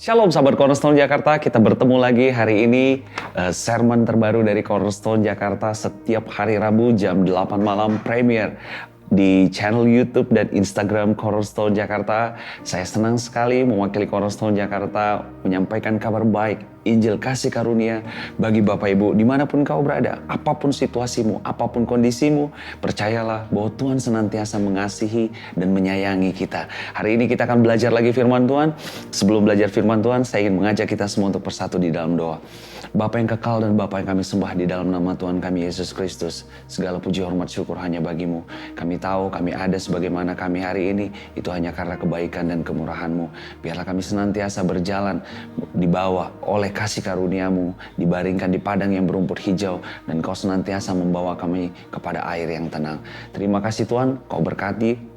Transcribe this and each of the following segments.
Shalom sahabat Cornerstone Jakarta, kita bertemu lagi hari ini sermon terbaru dari Cornerstone Jakarta setiap hari Rabu jam 8 malam premier di channel YouTube dan Instagram Cornerstone Jakarta. Saya senang sekali mewakili Cornerstone Jakarta menyampaikan kabar baik, Injil kasih karunia bagi Bapak Ibu dimanapun kau berada, apapun situasimu, apapun kondisimu, percayalah bahwa Tuhan senantiasa mengasihi dan menyayangi kita. Hari ini kita akan belajar lagi firman Tuhan. Sebelum belajar firman Tuhan, saya ingin mengajak kita semua untuk bersatu di dalam doa. Bapa yang kekal dan Bapa yang kami sembah di dalam nama Tuhan kami Yesus Kristus, segala puji hormat syukur hanya bagimu. Kami tahu kami ada sebagaimana kami hari ini, itu hanya karena kebaikan dan kemurahan-Mu. Biarlah kami senantiasa berjalan di bawah oleh kasih karunia-Mu, dibaringkan di padang yang berumput hijau, dan Kau senantiasa membawa kami kepada air yang tenang. Terima kasih Tuhan, Kau berkati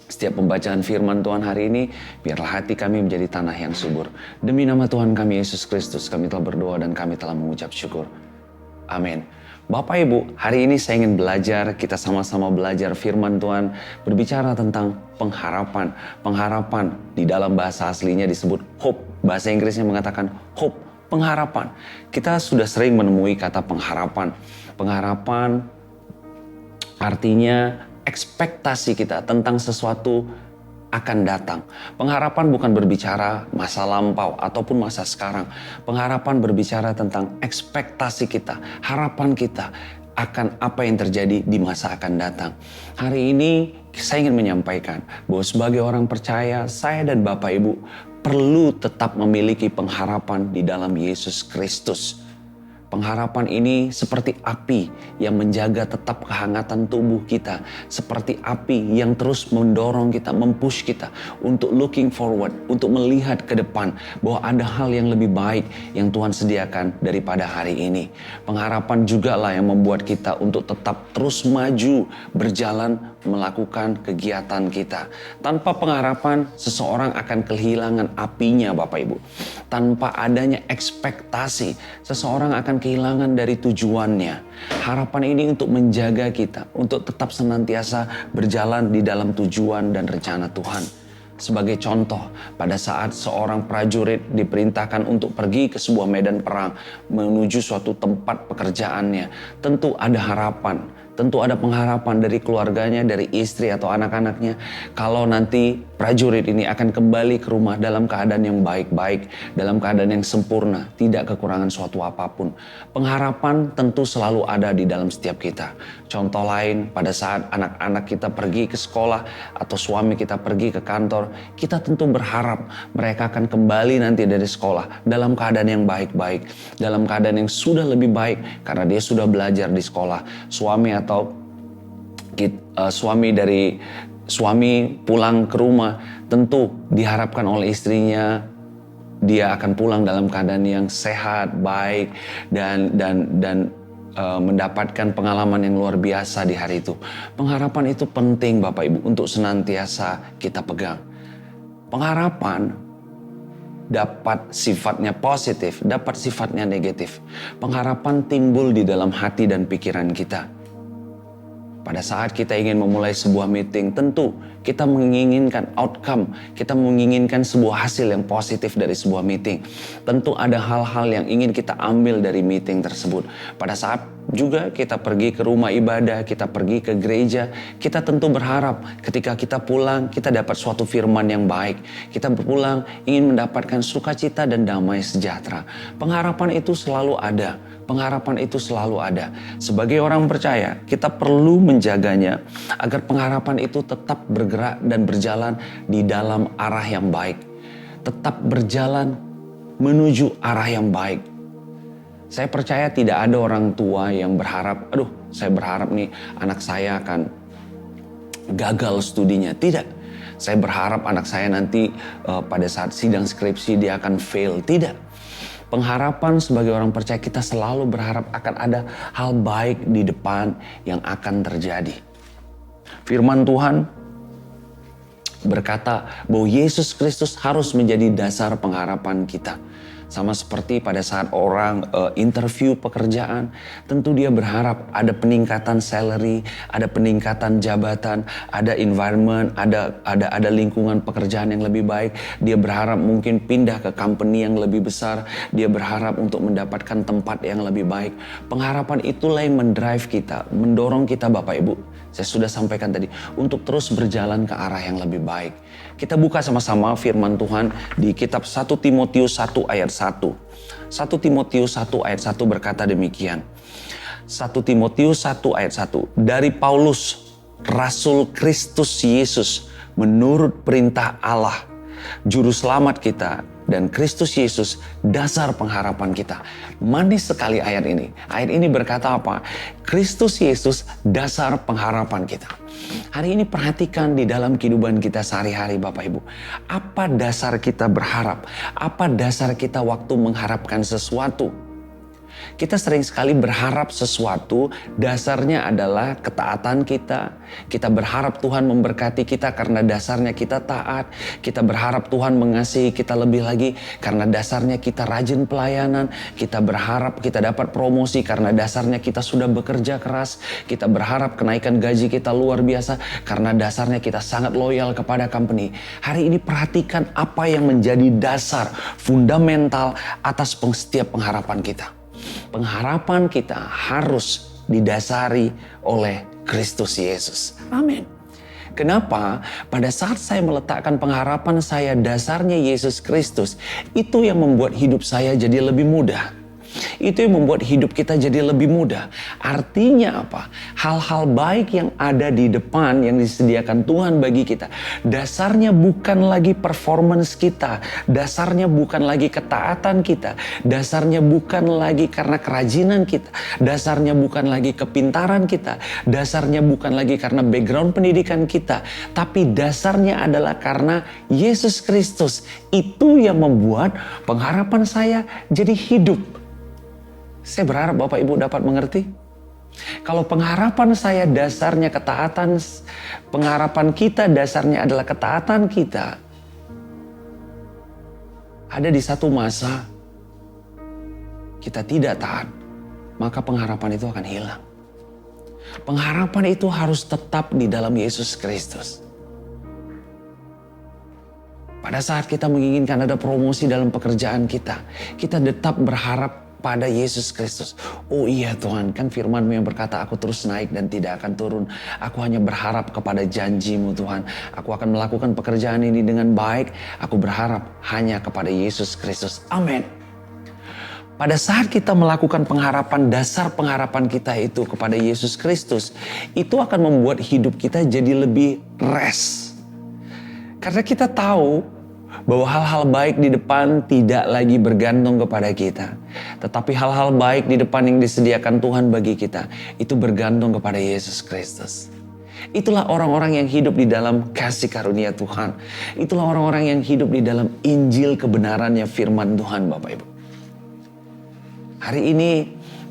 setiap pembacaan firman Tuhan hari ini, biarlah hati kami menjadi tanah yang subur. Demi nama Tuhan kami Yesus Kristus, kami telah berdoa dan kami telah mengucap syukur. Amin. Bapak Ibu, hari ini saya ingin belajar, kita sama-sama belajar firman Tuhan, berbicara tentang pengharapan. Pengharapan di dalam bahasa aslinya disebut hope. Bahasa Inggrisnya mengatakan hope, pengharapan. Kita sudah sering menemui kata pengharapan. Pengharapan artinya ekspektasi kita tentang sesuatu akan datang. Pengharapan bukan berbicara masa lampau ataupun masa sekarang. Pengharapan berbicara tentang ekspektasi kita, harapan kita akan apa yang terjadi di masa akan datang. Hari ini saya ingin menyampaikan bahwa sebagai orang percaya, saya dan Bapak Ibu perlu tetap memiliki pengharapan di dalam Yesus Kristus. Pengharapan ini seperti api yang menjaga tetap kehangatan tubuh kita. Seperti api yang terus mendorong kita, mempush kita untuk looking forward, untuk melihat ke depan bahwa ada hal yang lebih baik yang Tuhan sediakan daripada hari ini. Pengharapan juga lah yang membuat kita untuk tetap terus maju, berjalan, melakukan kegiatan kita. Tanpa pengharapan, seseorang akan kehilangan apinya Bapak Ibu. Tanpa adanya ekspektasi, seseorang akan kehilangan dari tujuannya. Harapan ini untuk menjaga kita, untuk tetap senantiasa berjalan di dalam tujuan dan rencana Tuhan. Sebagai contoh, pada saat seorang prajurit diperintahkan untuk pergi ke sebuah medan perang, menuju suatu tempat pekerjaannya, tentu ada harapan. Tentu ada pengharapan dari keluarganya, dari istri atau anak-anaknya. Kalau nanti prajurit ini akan kembali ke rumah dalam keadaan yang baik-baik, dalam keadaan yang sempurna, tidak kekurangan suatu apapun. Pengharapan tentu selalu ada di dalam setiap kita. Contoh lain, pada saat anak-anak kita pergi ke sekolah atau suami kita pergi ke kantor, kita tentu berharap mereka akan kembali nanti dari sekolah dalam keadaan yang baik-baik, dalam keadaan yang sudah lebih baik karena dia sudah belajar di sekolah. Suami pulang ke rumah, tentu diharapkan oleh istrinya dia akan pulang dalam keadaan yang sehat, baik, dan mendapatkan pengalaman yang luar biasa di hari itu. Pengharapan itu penting Bapak Ibu untuk senantiasa kita pegang. Pengharapan dapat sifatnya positif, dapat sifatnya negatif. Pengharapan timbul di dalam hati dan pikiran kita. Pada saat kita ingin memulai sebuah meeting, tentu kita menginginkan outcome, kita menginginkan sebuah hasil yang positif dari sebuah meeting. Tentu ada hal-hal yang ingin kita ambil dari meeting tersebut. Pada saat juga kita pergi ke rumah ibadah, kita pergi ke gereja, kita tentu berharap ketika kita pulang, kita dapat suatu firman yang baik. Kita pulang ingin mendapatkan sukacita dan damai sejahtera. Pengharapan itu selalu ada. Pengharapan itu selalu ada. Sebagai orang percaya, kita perlu menjaganya agar pengharapan itu tetap bergerak dan berjalan di dalam arah yang baik. Tetap berjalan menuju arah yang baik. Saya percaya tidak ada orang tua yang berharap, saya berharap nih anak saya akan gagal studinya. Tidak. Saya berharap anak saya nanti pada saat sidang skripsi dia akan fail. Tidak. Pengharapan sebagai orang percaya, kita selalu berharap akan ada hal baik di depan yang akan terjadi. Firman Tuhan berkata bahwa Yesus Kristus harus menjadi dasar pengharapan kita. Sama seperti pada saat orang interview pekerjaan, tentu dia berharap ada peningkatan salary, ada peningkatan jabatan, ada environment, ada lingkungan pekerjaan yang lebih baik. Dia berharap mungkin pindah ke company yang lebih besar. Dia berharap untuk mendapatkan tempat yang lebih baik. Pengharapan itulah yang mendrive kita, mendorong kita Bapak Ibu. Saya sudah sampaikan tadi, untuk terus berjalan ke arah yang lebih baik. Kita buka sama-sama firman Tuhan di kitab 1 Timotius 1 ayat 1. 1 Timotius 1 ayat 1 berkata demikian. 1 Timotius 1 ayat 1. Dari Paulus, Rasul Kristus Yesus, menurut perintah Allah, Juru Selamat kita, dan Kristus Yesus, dasar pengharapan kita. Manis sekali ayat ini. Ayat ini berkata apa? Kristus Yesus, dasar pengharapan kita. Hari ini perhatikan di dalam kehidupan kita sehari-hari Bapak Ibu. Apa dasar kita berharap? Apa dasar kita waktu mengharapkan sesuatu? Kita sering sekali berharap sesuatu, dasarnya adalah ketaatan kita. Kita berharap Tuhan memberkati kita karena dasarnya kita taat. Kita berharap Tuhan mengasihi kita lebih lagi karena dasarnya kita rajin pelayanan. Kita berharap kita dapat promosi karena dasarnya kita sudah bekerja keras. Kita berharap kenaikan gaji kita luar biasa karena dasarnya kita sangat loyal kepada company. Hari ini perhatikan apa yang menjadi dasar fundamental atas setiap pengharapan kita. Pengharapan kita harus didasari oleh Kristus Yesus. Amin. Kenapa? Pada saat saya meletakkan pengharapan saya dasarnya Yesus Kristus, itu yang membuat hidup saya jadi lebih mudah. Itu yang membuat hidup kita jadi lebih mudah. Artinya apa? Hal-hal baik yang ada di depan yang disediakan Tuhan bagi kita, dasarnya bukan lagi performance kita, dasarnya bukan lagi ketaatan kita, dasarnya bukan lagi karena kerajinan kita, dasarnya bukan lagi kepintaran kita, dasarnya bukan lagi karena background pendidikan kita, tapi dasarnya adalah karena Yesus Kristus. Itu yang membuat pengharapan saya jadi hidup. Saya berharap Bapak Ibu dapat mengerti. Kalau pengharapan saya dasarnya ketaatan, pengharapan kita dasarnya adalah ketaatan kita. Ada di satu masa kita tidak taat, maka pengharapan itu akan hilang. Pengharapan itu harus tetap di dalam Yesus Kristus. Pada saat kita menginginkan ada promosi dalam pekerjaan kita tetap berharap pada Yesus Kristus. Oh iya Tuhan, kan firman-Mu yang berkata aku terus naik dan tidak akan turun. Aku hanya berharap kepada janji-Mu Tuhan. Aku akan melakukan pekerjaan ini dengan baik. Aku berharap hanya kepada Yesus Kristus. Amin. Pada saat kita melakukan pengharapan, dasar pengharapan kita itu kepada Yesus Kristus, itu akan membuat hidup kita jadi lebih rest. Karena kita tahu bahwa hal-hal baik di depan tidak lagi bergantung kepada kita. Tetapi hal-hal baik di depan yang disediakan Tuhan bagi kita, itu bergantung kepada Yesus Kristus. Itulah orang-orang yang hidup di dalam kasih karunia Tuhan. Itulah orang-orang yang hidup di dalam Injil kebenarannya firman Tuhan Bapak Ibu. Hari ini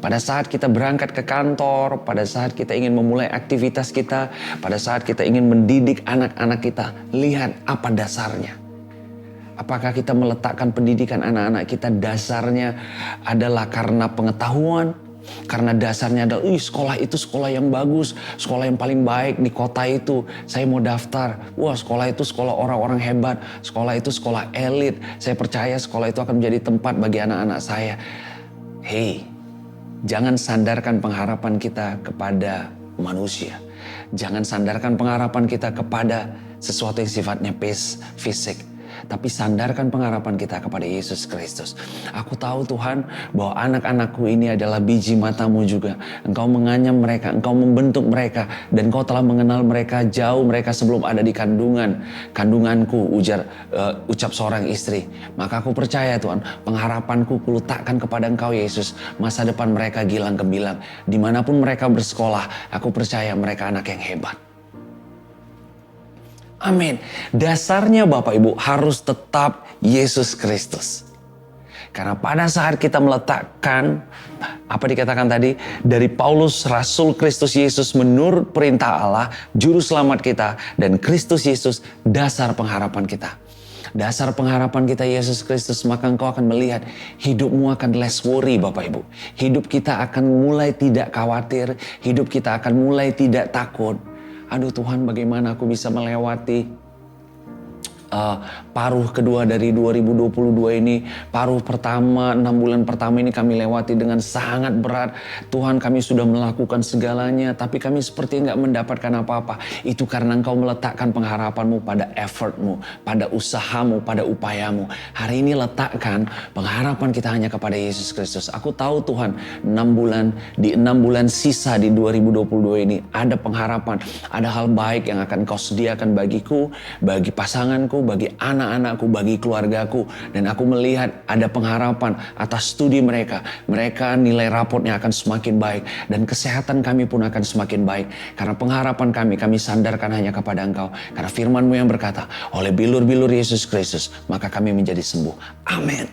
pada saat kita berangkat ke kantor, pada saat kita ingin memulai aktivitas kita, pada saat kita ingin mendidik anak-anak kita, lihat apa dasarnya. Apakah kita meletakkan pendidikan anak-anak kita dasarnya adalah karena pengetahuan, karena dasarnya adalah sekolah itu sekolah yang bagus, sekolah yang paling baik di kota itu, saya mau daftar. Wah, sekolah itu sekolah orang-orang hebat, sekolah itu sekolah elit, saya percaya sekolah itu akan menjadi tempat bagi anak-anak saya. Hei, jangan sandarkan pengharapan kita kepada manusia. Jangan sandarkan pengharapan kita kepada sesuatu yang sifatnya fisik. Tapi sandarkan pengharapan kita kepada Yesus Kristus. Aku tahu Tuhan bahwa anak-anakku ini adalah biji mata-Mu juga. Engkau menganyam mereka, Engkau membentuk mereka. Dan Engkau telah mengenal mereka jauh mereka sebelum ada di kandunganku, ucap seorang istri. Maka aku percaya Tuhan, pengharapanku kuletakkan kepada Engkau Yesus. Masa depan mereka gilang gemilang. Dimanapun mereka bersekolah, aku percaya mereka anak yang hebat. Amin. Dasarnya Bapak Ibu harus tetap Yesus Kristus. Karena pada saat kita meletakkan, apa dikatakan tadi? Dari Paulus, Rasul Kristus Yesus menurut perintah Allah, Juru Selamat kita, dan Kristus Yesus, dasar pengharapan kita. Dasar pengharapan kita Yesus Kristus, maka engkau akan melihat hidupmu akan less worry Bapak Ibu. Hidup kita akan mulai tidak khawatir, hidup kita akan mulai tidak takut. Aduh Tuhan, bagaimana aku bisa melewati paruh kedua dari 2022 ini. Paruh pertama, 6 bulan pertama ini kami lewati dengan sangat berat. Tuhan, kami sudah melakukan segalanya, tapi kami seperti nggak mendapatkan apa-apa. Itu karena Engkau meletakkan pengharapanmu pada effortmu, pada usahamu, pada upayamu. Hari ini letakkan pengharapan kita hanya kepada Yesus Kristus. Aku tahu Tuhan, 6 bulan sisa di 2022 ini ada pengharapan, ada hal baik yang akan Kau sediakan bagiku, bagi pasanganku, bagi anak-anakku, bagi keluargaku. Dan aku melihat ada pengharapan atas studi mereka. Mereka nilai rapotnya akan semakin baik. Dan kesehatan kami pun akan semakin baik. Karena pengharapan kami sandarkan hanya kepada Engkau. Karena firman-Mu yang berkata, oleh bilur-bilur Yesus Kristus, maka kami menjadi sembuh. Amin.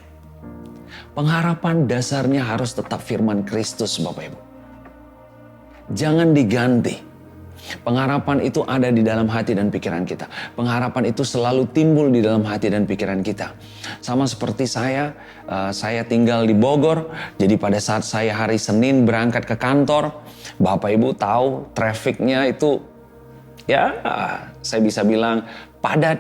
Pengharapan dasarnya harus tetap firman Kristus Bapak Ibu. Jangan diganti. Pengharapan itu ada di dalam hati dan pikiran kita. Pengharapan itu selalu timbul di dalam hati dan pikiran kita. Sama seperti saya tinggal di Bogor. Jadi pada saat saya hari Senin berangkat ke kantor, Bapak Ibu tahu trafiknya itu ya saya bisa bilang padat.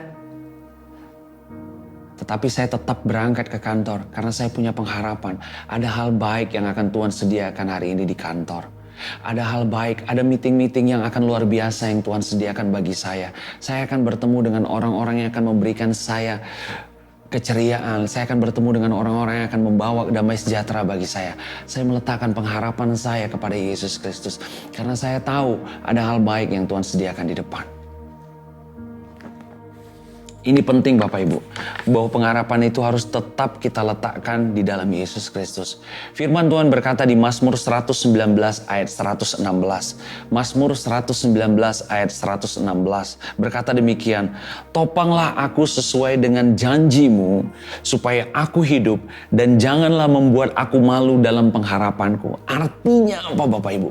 Tetapi saya tetap berangkat ke kantor karena saya punya pengharapan. Ada hal baik yang akan Tuhan sediakan hari ini di kantor. Ada hal baik, ada meeting-meeting yang akan luar biasa yang Tuhan sediakan bagi saya. Saya akan bertemu dengan orang-orang yang akan memberikan saya keceriaan. Saya akan bertemu dengan orang-orang yang akan membawa damai sejahtera bagi saya. Saya meletakkan pengharapan saya kepada Yesus Kristus. Karena saya tahu ada hal baik yang Tuhan sediakan di depan. Ini penting Bapak Ibu, bahwa pengharapan itu harus tetap kita letakkan di dalam Yesus Kristus. Firman Tuhan berkata di Mazmur 119 ayat 116. Mazmur 119 ayat 116 berkata demikian, topanglah aku sesuai dengan janjimu supaya aku hidup dan janganlah membuat aku malu dalam pengharapanku. Artinya apa Bapak Ibu?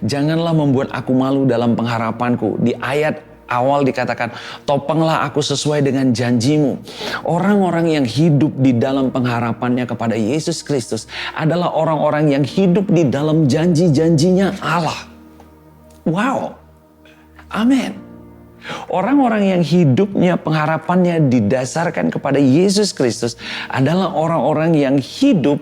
Janganlah membuat aku malu dalam pengharapanku. Di ayat awal dikatakan, topanglah aku sesuai dengan janjimu. Orang-orang yang hidup di dalam pengharapannya kepada Yesus Kristus adalah orang-orang yang hidup di dalam janji-janjinya Allah. Wow. Amin. Orang-orang yang hidupnya pengharapannya didasarkan kepada Yesus Kristus adalah orang-orang yang hidup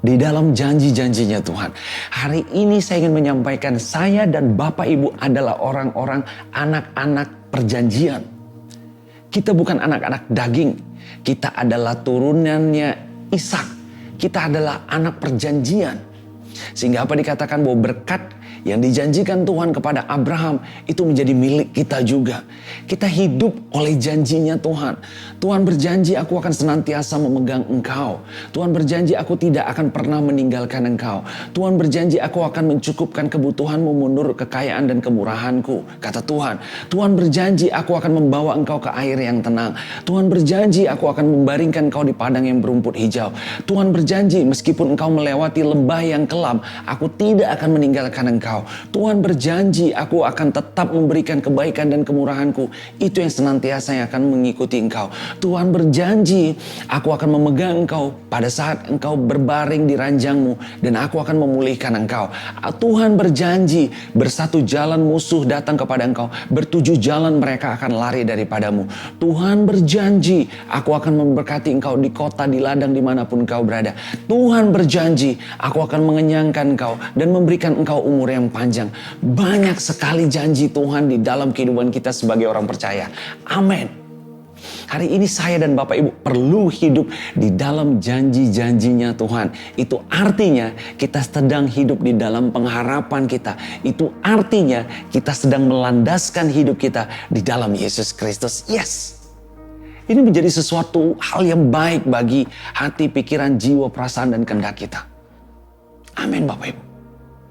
di dalam janji-janjinya Tuhan. Hari ini saya ingin menyampaikan, saya dan Bapak Ibu adalah orang-orang anak-anak perjanjian. Kita bukan anak-anak daging. Kita adalah turunannya Ishak. Kita adalah anak perjanjian. Sehingga apa dikatakan bahwa berkat yang dijanjikan Tuhan kepada Abraham itu menjadi milik kita juga. Kita hidup oleh janjinya Tuhan. Tuhan berjanji, aku akan senantiasa memegang engkau. Tuhan berjanji, aku tidak akan pernah meninggalkan engkau. Tuhan berjanji, aku akan mencukupkan kebutuhanmu menurut kekayaan dan kemurahanku. Kata Tuhan. Tuhan berjanji, aku akan membawa engkau ke air yang tenang. Tuhan berjanji, aku akan membaringkan engkau di padang yang berumput hijau. Tuhan berjanji, meskipun engkau melewati lembah yang kelam, aku tidak akan meninggalkan engkau. Tuhan berjanji, aku akan tetap memberikan kebaikan dan kemurahanku. Itu yang senantiasa yang akan mengikuti engkau. Tuhan berjanji, aku akan memegang engkau pada saat engkau berbaring di ranjangmu, dan aku akan memulihkan engkau. Tuhan berjanji, bersatu jalan musuh datang kepada engkau, bertujuh jalan mereka akan lari daripadamu. Tuhan berjanji, aku akan memberkati engkau di kota, di ladang, dimanapun engkau berada. Tuhan berjanji, aku akan mengenyangkan engkau dan memberikan engkau umur yang panjang. Banyak sekali janji Tuhan di dalam kehidupan kita sebagai orang percaya. Amin. Hari ini saya dan Bapak Ibu perlu hidup di dalam janji-janjinya Tuhan. Itu artinya kita sedang hidup di dalam pengharapan kita. Itu artinya kita sedang melandaskan hidup kita di dalam Yesus Kristus. Yes. Ini menjadi sesuatu hal yang baik bagi hati, pikiran, jiwa, perasaan, dan kehendak kita. Amin Bapak Ibu.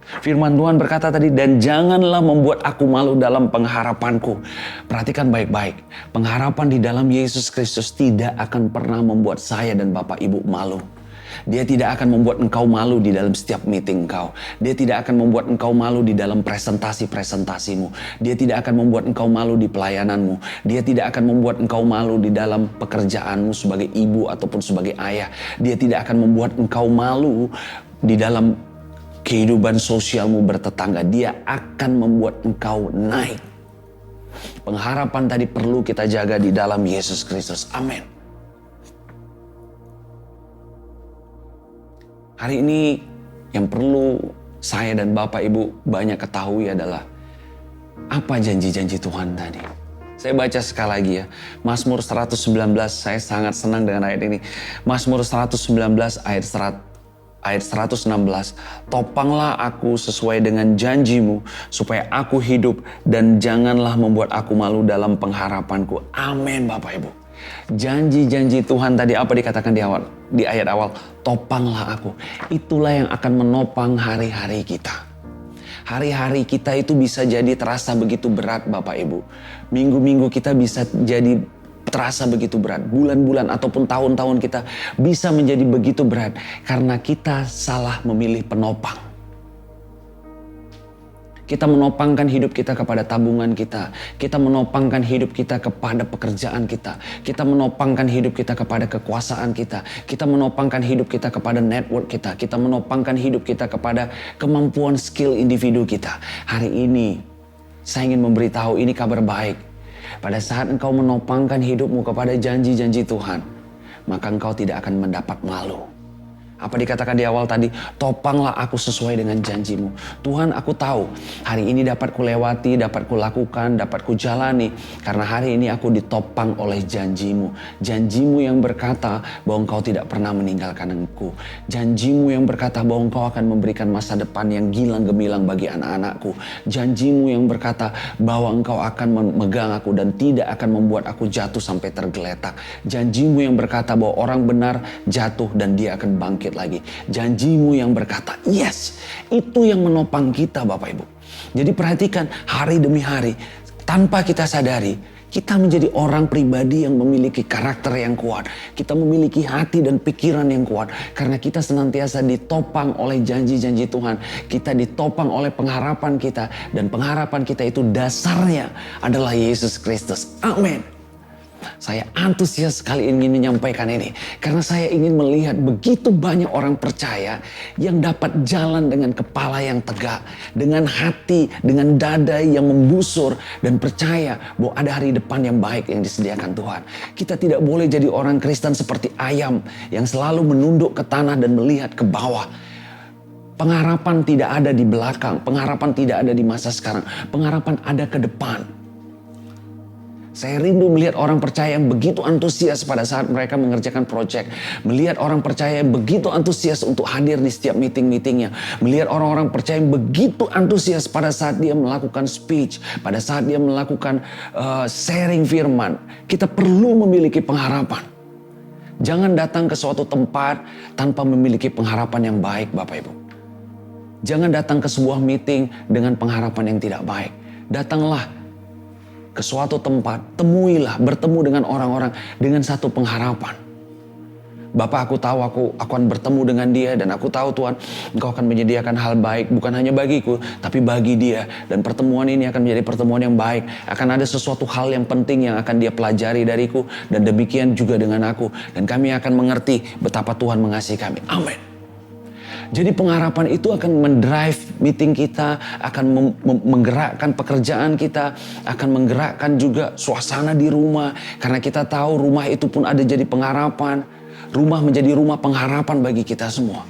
Firman Tuhan berkata tadi, dan janganlah membuat aku malu dalam pengharapanku. Perhatikan baik-baik. Pengharapan di dalam Yesus Kristus tidak akan pernah membuat saya dan Bapak Ibu malu. Dia tidak akan membuat engkau malu di dalam setiap meeting engkau. Dia tidak akan membuat engkau malu di dalam presentasi-presentasimu. Dia tidak akan membuat engkau malu di pelayananmu. Dia tidak akan membuat engkau malu di dalam pekerjaanmu sebagai ibu ataupun sebagai ayah. Dia tidak akan membuat engkau malu di dalam kehidupan sosialmu bertetangga. Dia akan membuat engkau naik. Pengharapan tadi perlu kita jaga di dalam Yesus Kristus. Amin. Hari ini yang perlu saya dan Bapak Ibu banyak ketahui adalah apa janji-janji Tuhan tadi. Saya baca sekali lagi ya. Mazmur 119, saya sangat senang dengan ayat ini. Mazmur 119 ayat 116. Topanglah aku sesuai dengan janjimu supaya aku hidup dan janganlah membuat aku malu dalam pengharapanku. Amin Bapak Ibu. Janji-janji Tuhan tadi apa dikatakan di ayat awal? Topanglah aku. Itulah yang akan menopang hari-hari kita. Hari-hari kita itu bisa jadi terasa begitu berat Bapak Ibu. Minggu-minggu kita bisa jadi terasa begitu berat. Bulan-bulan ataupun tahun-tahun kita bisa menjadi begitu berat. Karena kita salah memilih penopang. Kita menopangkan hidup kita kepada tabungan kita. Kita menopangkan hidup kita kepada pekerjaan kita. Kita menopangkan hidup kita kepada kekuasaan kita. Kita menopangkan hidup kita kepada network kita. Kita menopangkan hidup kita kepada kemampuan skill individu kita. Hari ini saya ingin memberitahu ini kabar baik. Pada saat engkau menopangkan hidupmu kepada janji-janji Tuhan, maka engkau tidak akan mendapat malu. Apa dikatakan di awal tadi? Topanglah aku sesuai dengan janjimu. Tuhan, aku tahu hari ini dapat kulewati, dapat kulakukan, dapat kujalani. Karena hari ini aku ditopang oleh janjimu. Janjimu yang berkata bahwa engkau tidak pernah meninggalkan aku. Janjimu yang berkata bahwa engkau akan memberikan masa depan yang gilang gemilang bagi anak-anakku. Janjimu yang berkata bahwa engkau akan memegang aku dan tidak akan membuat aku jatuh sampai tergeletak. Janjimu yang berkata bahwa orang benar jatuh dan dia akan bangkit lagi. Janjimu yang berkata, yes, itu yang menopang kita Bapak Ibu. Jadi perhatikan hari demi hari, tanpa kita sadari, kita menjadi orang pribadi yang memiliki karakter yang kuat. Kita memiliki hati dan pikiran yang kuat. Karena kita senantiasa ditopang oleh janji-janji Tuhan. Kita ditopang oleh pengharapan kita. Dan pengharapan kita itu dasarnya adalah Yesus Kristus. Amin. Saya antusias sekali ingin menyampaikan ini. Karena saya ingin melihat begitu banyak orang percaya yang dapat jalan dengan kepala yang tegak. Dengan hati, dengan dada yang membusur. Dan percaya bahwa ada hari depan yang baik yang disediakan Tuhan. Kita tidak boleh jadi orang Kristen seperti ayam yang selalu menunduk ke tanah dan melihat ke bawah. Pengharapan tidak ada di belakang. Pengharapan tidak ada di masa sekarang. Pengharapan ada ke depan. Saya rindu melihat orang percaya yang begitu antusias pada saat mereka mengerjakan proyek. Melihat orang percaya yang begitu antusias untuk hadir di setiap meeting-meetingnya. Melihat orang-orang percaya yang begitu antusias pada saat dia melakukan speech. Pada saat dia melakukan sharing firman. Kita perlu memiliki pengharapan. Jangan datang ke suatu tempat tanpa memiliki pengharapan yang baik Bapak Ibu. Jangan datang ke sebuah meeting dengan pengharapan yang tidak baik. Datanglah ke suatu tempat, temuilah, bertemu dengan orang-orang dengan satu pengharapan. Bapak, aku tahu aku akan bertemu dengan dia dan aku tahu Tuhan, Engkau akan menyediakan hal baik bukan hanya bagiku, tapi bagi dia. Dan pertemuan ini akan menjadi pertemuan yang baik. Akan ada sesuatu hal yang penting yang akan dia pelajari dariku dan demikian juga dengan aku. Dan kami akan mengerti betapa Tuhan mengasihi kami. Amin. Jadi pengharapan itu akan mendrive meeting kita, akan menggerakkan pekerjaan kita, akan menggerakkan juga suasana di rumah. Karena kita tahu rumah itu pun ada jadi pengharapan. Rumah menjadi rumah pengharapan bagi kita semua.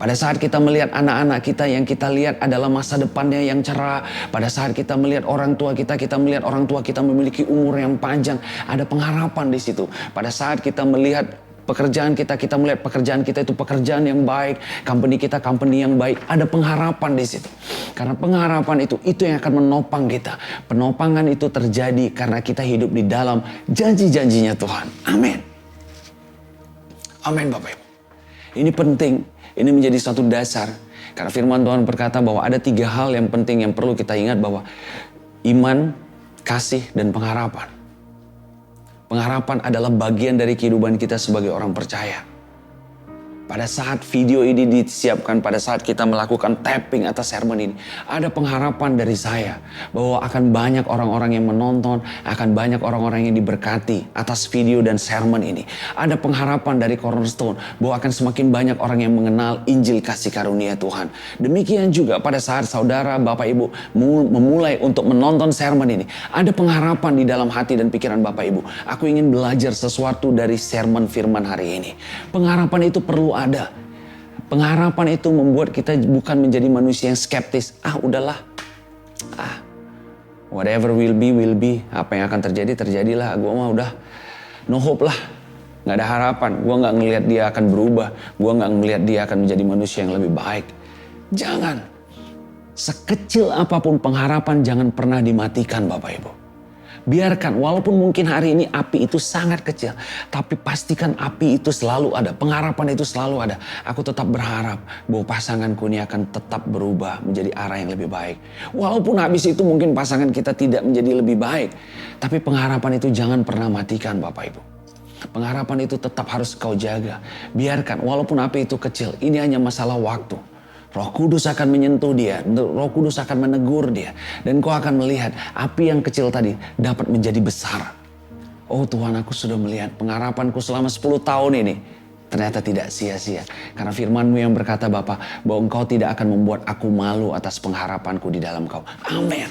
Pada saat kita melihat anak-anak kita yang kita lihat adalah masa depannya yang cerah. Pada saat kita melihat orang tua kita melihat orang tua kita memiliki umur yang panjang. Ada pengharapan di situ. Pada saat kita melihat pekerjaan kita melihat pekerjaan kita itu pekerjaan yang baik, company kita company yang baik, ada pengharapan di situ. Karena pengharapan itu yang akan menopang kita. Penopangan itu terjadi karena kita hidup di dalam janji-janjinya Tuhan. Amin. Amin Bapak Ibu. Ini penting, ini menjadi satu dasar. Karena firman Tuhan berkata bahwa ada 3 hal yang penting yang perlu kita ingat bahwa iman, kasih, dan pengharapan. Pengharapan adalah bagian dari kehidupan kita sebagai orang percaya. pada saat video ini disiapkan, pada saat kita melakukan tapping atas sermon ini, ada pengharapan dari saya bahwa akan banyak orang-orang yang menonton, akan banyak orang-orang yang diberkati atas video dan sermon ini. Ada pengharapan dari Cornerstone bahwa akan semakin banyak orang yang mengenal Injil kasih karunia Tuhan. Demikian juga pada saat saudara, Bapak Ibu memulai untuk menonton sermon ini, ada pengharapan di dalam hati dan pikiran Bapak Ibu. Aku ingin belajar sesuatu dari sermon firman hari ini. Pengharapan itu perlu ada. Pengharapan itu membuat kita bukan menjadi manusia yang skeptis. Udahlah. Whatever will be. Apa yang akan terjadi, terjadilah. Gue mah udah no hope lah. Gak ada harapan. Gue gak ngelihat dia akan berubah. Gue gak ngelihat dia akan menjadi manusia yang lebih baik. Jangan. Sekecil apapun pengharapan jangan pernah dimatikan Bapak Ibu. Biarkan, walaupun mungkin hari ini api itu sangat kecil, tapi pastikan api itu selalu ada, pengharapan itu selalu ada. Aku tetap berharap bahwa pasanganku ini akan tetap berubah menjadi arah yang lebih baik. Walaupun habis itu mungkin pasangan kita tidak menjadi lebih baik, tapi pengharapan itu jangan pernah matikan Bapak Ibu. Pengharapan itu tetap harus kau jaga. Biarkan, walaupun api itu kecil, ini hanya masalah waktu. Roh Kudus akan menyentuh dia, Roh Kudus akan menegur dia. Dan kau akan melihat api yang kecil tadi dapat menjadi besar. Oh Tuhan, aku sudah melihat pengharapanku selama 10 tahun ini ternyata tidak sia-sia. Karena firman-Mu yang berkata Bapa, bahwa Engkau tidak akan membuat aku malu atas pengharapanku di dalam Kau. Amin.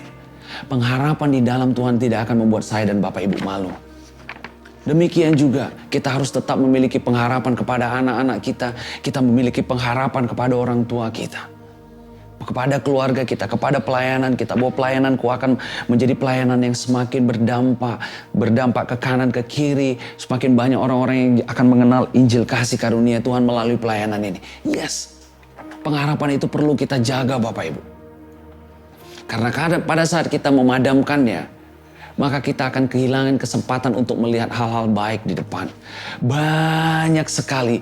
Pengharapan di dalam Tuhan tidak akan membuat saya dan Bapak Ibu malu. Demikian juga kita harus tetap memiliki pengharapan kepada anak-anak kita. Kita memiliki pengharapan kepada orang tua kita. Kepada keluarga kita, kepada pelayanan kita. Bahwa pelayananku akan menjadi pelayanan yang semakin berdampak ke kanan, ke kiri. Semakin banyak orang-orang yang akan mengenal Injil kasih karunia Tuhan melalui pelayanan ini. Yes, pengharapan itu perlu kita jaga Bapak Ibu. Karena pada saat kita memadamkannya, maka kita akan kehilangan kesempatan untuk melihat hal-hal baik di depan. Banyak sekali,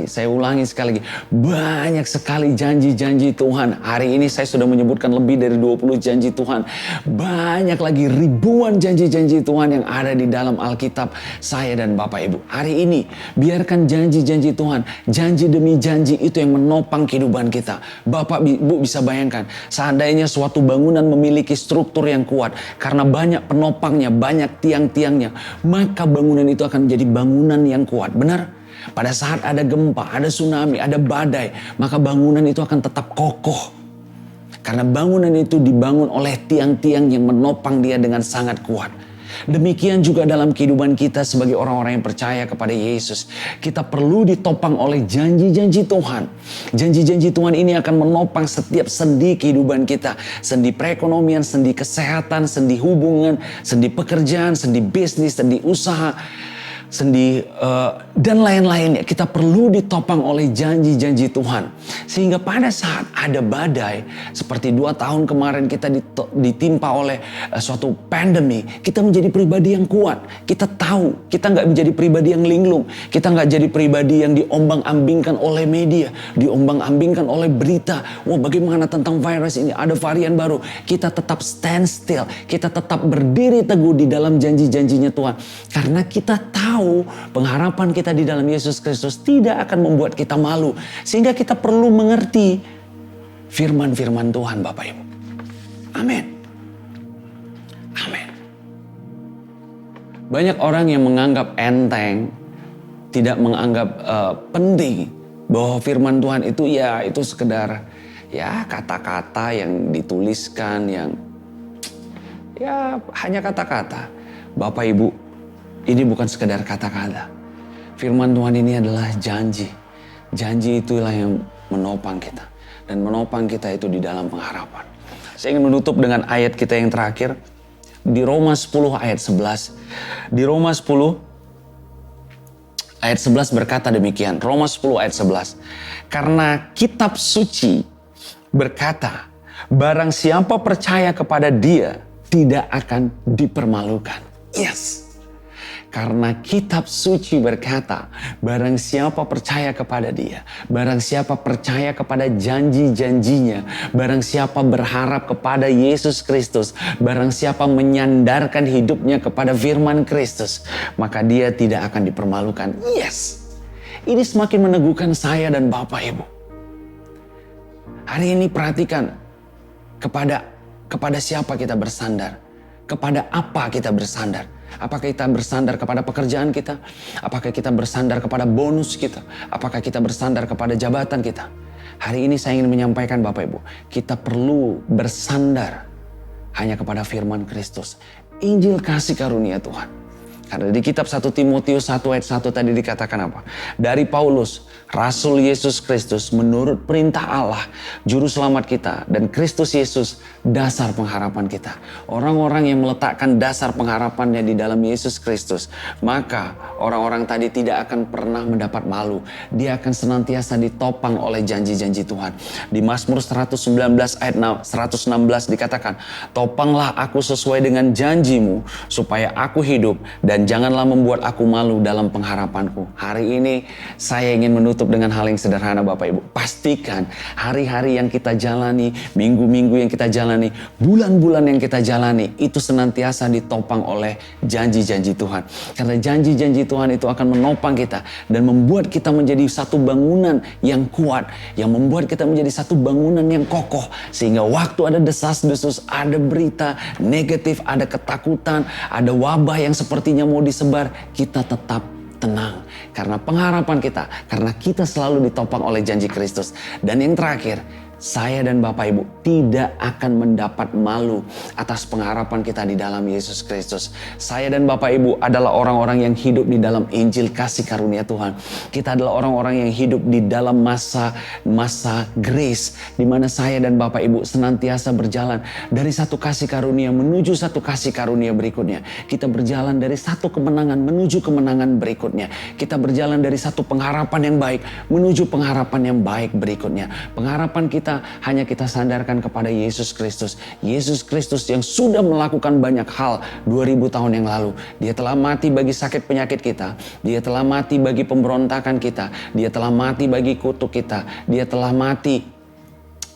saya ulangi sekali lagi, banyak sekali janji-janji Tuhan. Hari ini saya sudah menyebutkan lebih dari 20 janji Tuhan. Banyak lagi ribuan janji-janji Tuhan yang ada di dalam Alkitab saya dan Bapak Ibu. Hari ini, biarkan janji-janji Tuhan, janji demi janji itu yang menopang kehidupan kita. Bapak Ibu bisa bayangkan, seandainya suatu bangunan memiliki struktur yang kuat, karena banyak penopangnya, banyak tiang-tiangnya, maka bangunan itu akan menjadi bangunan yang kuat. Benar? Pada saat ada gempa, ada tsunami, ada badai, maka bangunan itu akan tetap kokoh. Karena bangunan itu dibangun oleh tiang-tiang yang menopang dia dengan sangat kuat. Demikian juga dalam kehidupan kita sebagai orang-orang yang percaya kepada Yesus. Kita perlu ditopang oleh janji-janji Tuhan. Janji-janji Tuhan ini akan menopang setiap sendi kehidupan kita. Sendi perekonomian, sendi kesehatan, sendi hubungan, sendi pekerjaan, sendi bisnis, sendi usaha, sendi dan lain-lainnya. Kita perlu ditopang oleh janji-janji Tuhan. Sehingga pada saat ada badai, seperti 2 tahun kemarin kita ditimpa oleh suatu pandemi, kita menjadi pribadi yang kuat. Kita tahu, kita nggak menjadi pribadi yang linglung. Kita nggak jadi pribadi yang diombang-ambingkan oleh media, diombang-ambingkan oleh berita. Wah, bagaimana tentang virus ini? Ada varian baru. Kita tetap stand still. Kita tetap berdiri teguh di dalam janji-janjinya Tuhan. Karena kita tahu pengharapan kita di dalam Yesus Kristus tidak akan membuat kita malu. Sehingga kita perlu mengerti firman-firman Tuhan Bapak Ibu. Amin. Amin. Banyak orang yang menganggap enteng, tidak menganggap penting bahwa firman Tuhan itu itu sekedar kata-kata yang dituliskan, yang hanya kata-kata. Bapak Ibu, ini bukan sekedar kata-kata. Firman Tuhan ini adalah janji. Janji itulah yang menopang kita. Dan menopang kita itu di dalam pengharapan. Saya ingin menutup dengan ayat kita yang terakhir. Di Roma 10 ayat 11. Di Roma 10 ayat 11 berkata demikian. Roma 10 ayat 11. Karena kitab suci berkata, barang siapa percaya kepada dia tidak akan dipermalukan. Yes. Karena kitab suci berkata, barang siapa percaya kepada dia, barang siapa percaya kepada janji-janjinya, barang siapa berharap kepada Yesus Kristus, barang siapa menyandarkan hidupnya kepada firman Kristus, maka dia tidak akan dipermalukan. Yes. Ini semakin meneguhkan saya dan Bapak Ibu. Hari ini perhatikan kepada siapa kita bersandar. Kepada apa kita bersandar. Apakah kita bersandar kepada pekerjaan kita? Apakah kita bersandar kepada bonus kita? Apakah kita bersandar kepada jabatan kita? Hari ini saya ingin menyampaikan Bapak Ibu, kita perlu bersandar hanya kepada firman Kristus. Injil kasih karunia Tuhan. Karena di kitab 1 Timotius 1 ayat 1 tadi dikatakan apa? Dari Paulus, Rasul Yesus Kristus menurut perintah Allah, Juru Selamat kita, dan Kristus Yesus dasar pengharapan kita. Orang-orang yang meletakkan dasar pengharapannya di dalam Yesus Kristus, maka orang-orang tadi tidak akan pernah mendapat malu. Dia akan senantiasa ditopang oleh janji-janji Tuhan. Di Mazmur 119 ayat 116 dikatakan, topanglah aku sesuai dengan janjimu, supaya aku hidup, dan janganlah membuat aku malu dalam pengharapanku. Hari ini saya ingin menutup dengan hal yang sederhana Bapak Ibu. Pastikan hari-hari yang kita jalani, minggu-minggu yang kita jalani, bulan-bulan yang kita jalani, itu senantiasa ditopang oleh janji-janji Tuhan. Karena janji-janji Tuhan itu akan menopang kita dan membuat kita menjadi satu bangunan yang kuat, yang membuat kita menjadi satu bangunan yang kokoh. Sehingga waktu ada desas-desus, ada berita negatif, ada ketakutan, ada wabah yang sepertinya mau disebar, kita tetap tenang. Karena pengharapan kita, karena kita selalu ditopang oleh janji Kristus. Dan yang terakhir, saya dan Bapak Ibu tidak akan mendapat malu atas pengharapan kita di dalam Yesus Kristus. Saya dan Bapak Ibu adalah orang-orang yang hidup di dalam Injil kasih karunia Tuhan. Kita adalah orang-orang yang hidup di dalam masa grace, di mana saya dan Bapak Ibu senantiasa berjalan dari satu kasih karunia menuju satu kasih karunia berikutnya. Kita berjalan dari satu kemenangan menuju kemenangan berikutnya. Kita berjalan dari satu pengharapan yang baik menuju pengharapan yang baik berikutnya. Pengharapan kita hanya kita sandarkan kepada Yesus Kristus. Yesus Kristus yang sudah melakukan banyak hal 2000 tahun yang lalu. Dia telah mati bagi sakit penyakit kita. Dia telah mati bagi pemberontakan kita. Dia telah mati bagi kutuk kita. Dia telah mati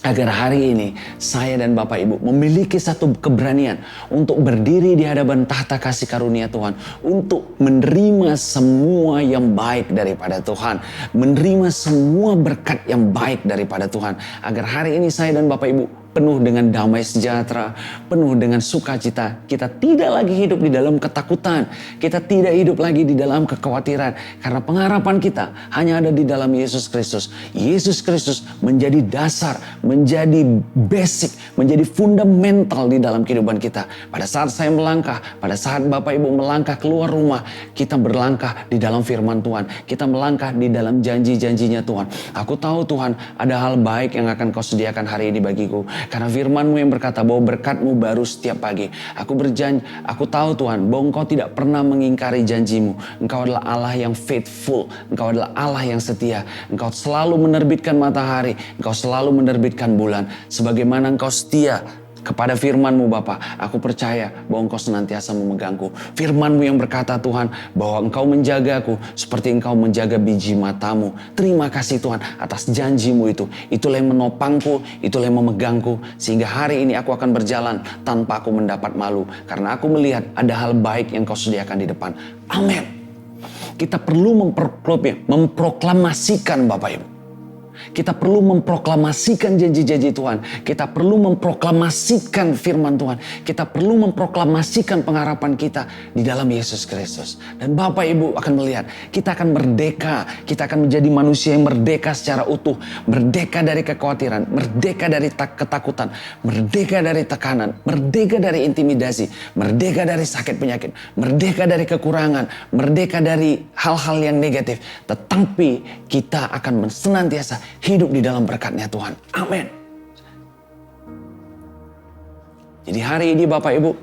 agar hari ini saya dan Bapak Ibu memiliki satu keberanian untuk berdiri di hadapan tahta kasih karunia Tuhan. Untuk menerima semua yang baik daripada Tuhan. Menerima semua berkat yang baik daripada Tuhan. Agar hari ini saya dan Bapak Ibu penuh dengan damai sejahtera, penuh dengan sukacita. Kita tidak lagi hidup di dalam ketakutan. Kita tidak hidup lagi di dalam kekhawatiran. Karena pengharapan kita hanya ada di dalam Yesus Kristus. Yesus Kristus menjadi dasar, menjadi basic, menjadi fundamental di dalam kehidupan kita. Pada saat saya melangkah, pada saat Bapak Ibu melangkah keluar rumah, kita berlangkah di dalam firman Tuhan. Kita melangkah di dalam janji-janjinya Tuhan. Aku tahu Tuhan, ada hal baik yang akan kau sediakan hari ini bagiku. Karena firman-Mu yang berkata bahwa berkat-Mu baru setiap pagi. Aku berjanji, aku tahu Tuhan bahwa Engkau tidak pernah mengingkari janji-Mu. Engkau adalah Allah yang faithful. Engkau adalah Allah yang setia. Engkau selalu menerbitkan matahari. Engkau selalu menerbitkan bulan. Sebagaimana Engkau setia kepada firman-Mu Bapa, aku percaya bahwa Engkau senantiasa memegangku. Firman-Mu yang berkata Tuhan bahwa Engkau menjagaku seperti Engkau menjaga biji mata-Mu. Terima kasih Tuhan atas janji-Mu itu. Itulah yang menopangku, itulah yang memegangku. Sehingga hari ini aku akan berjalan tanpa aku mendapat malu. Karena aku melihat ada hal baik yang Kau sediakan di depan. Amin. Kita perlu memproklamasikan Bapak Ibu. Kita perlu memproklamasikan janji-janji Tuhan. Kita perlu memproklamasikan firman Tuhan. Kita perlu memproklamasikan pengharapan kita di dalam Yesus Kristus. Dan Bapak Ibu akan melihat, kita akan merdeka. Kita akan menjadi manusia yang merdeka secara utuh. Merdeka dari kekhawatiran. Merdeka dari ketakutan. Merdeka dari tekanan. Merdeka dari intimidasi. Merdeka dari sakit penyakit. Merdeka dari kekurangan. Merdeka dari hal-hal yang negatif. Tetapi kita akan senantiasa hidup di dalam berkat-Nya Tuhan. Amin. Jadi hari ini Bapak Ibu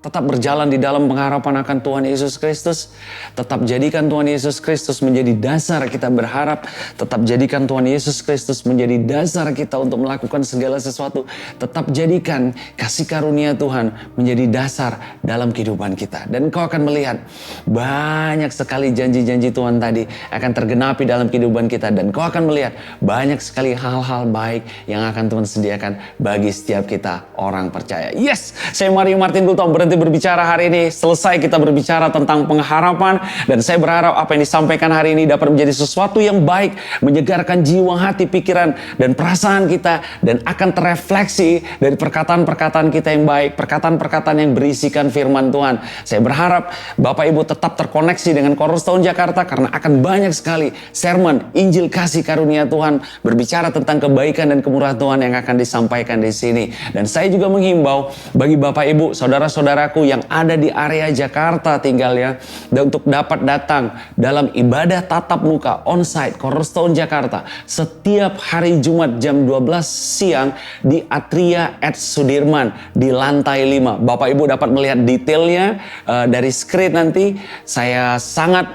tetap berjalan di dalam pengharapan akan Tuhan Yesus Kristus. Tetap jadikan Tuhan Yesus Kristus menjadi dasar kita berharap. Tetap jadikan Tuhan Yesus Kristus menjadi dasar kita untuk melakukan segala sesuatu. Tetap jadikan kasih karunia Tuhan menjadi dasar dalam kehidupan kita. Dan kau akan melihat banyak sekali janji-janji Tuhan tadi akan tergenapi dalam kehidupan kita. Dan kau akan melihat banyak sekali hal-hal baik yang akan Tuhan sediakan bagi setiap kita orang percaya. Yes, saya Mario Martin Gultom berhenti berhenti berbicara hari ini. Selesai kita berbicara tentang pengharapan. Dan saya berharap apa yang disampaikan hari ini dapat menjadi sesuatu yang baik, menyegarkan jiwa, hati, pikiran, dan perasaan kita. Dan akan terefleksi dari perkataan-perkataan kita yang baik, perkataan-perkataan yang berisikan firman Tuhan. Saya berharap Bapak Ibu tetap terkoneksi dengan Cornerstone Jakarta, karena akan banyak sekali sermon, Injil kasih karunia Tuhan, berbicara tentang kebaikan dan kemurahan Tuhan yang akan disampaikan di sini. Dan saya juga menghimbau bagi Bapak Ibu, saudara-saudaraku yang ada di area Jakarta tinggalnya, dan untuk dapat datang dalam ibadah tatap muka onsite Cornerstone Jakarta setiap hari Jumat jam 12 siang di Atria at Sudirman di lantai 5. Bapak Ibu dapat melihat detailnya dari screen nanti. Saya sangat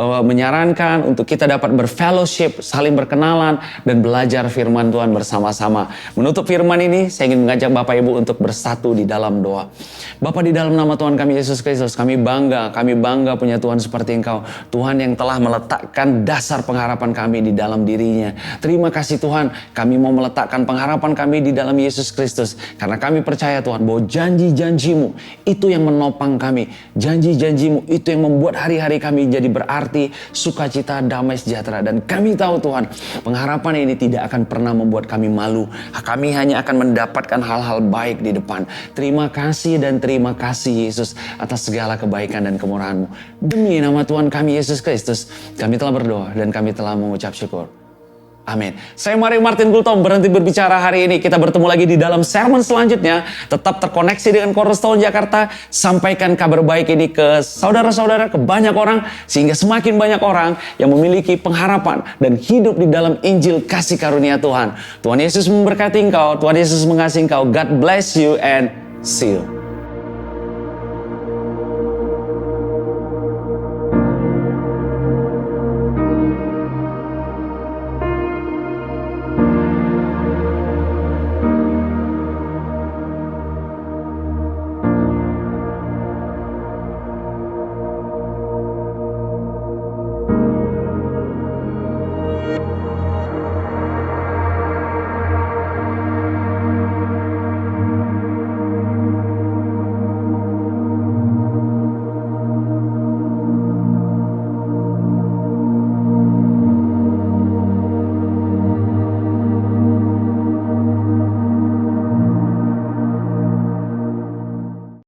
menyarankan untuk kita dapat berfellowship, saling berkenalan, dan belajar firman Tuhan bersama-sama. Menutup firman ini, saya ingin mengajak Bapak Ibu untuk bersatu di dalam doa. Bapa, di dalam nama Tuhan kami Yesus Kristus, kami bangga punya Tuhan seperti Engkau. Tuhan yang telah meletakkan dasar pengharapan kami di dalam dirinya. Terima kasih Tuhan, kami mau meletakkan pengharapan kami di dalam Yesus Kristus. Karena kami percaya Tuhan bahwa janji-janji-Mu itu yang menopang kami. Janji-janji-Mu itu yang membuat hari-hari kami jadi berarti, sukacita, damai, sejahtera. Dan kami tahu Tuhan, pengharapan ini tidak akan pernah membuat kami malu. Kami hanya akan mendapatkan hal-hal baik di depan. Terima kasih dan terima kasih Yesus atas segala kebaikan dan kemurahan-Mu. Demi nama Tuhan kami Yesus Kristus, kami telah berdoa dan kami telah mengucap syukur. Amin. Saya Mario Martin Gultom, berhenti berbicara hari ini. Kita bertemu lagi di dalam sermon selanjutnya. Tetap terkoneksi dengan Cornerstone Jakarta. Sampaikan kabar baik ini ke saudara-saudara, ke banyak orang, sehingga semakin banyak orang yang memiliki pengharapan dan hidup di dalam Injil kasih karunia Tuhan. Tuhan Yesus memberkati engkau. Tuhan Yesus mengasihi engkau. God bless you and see you.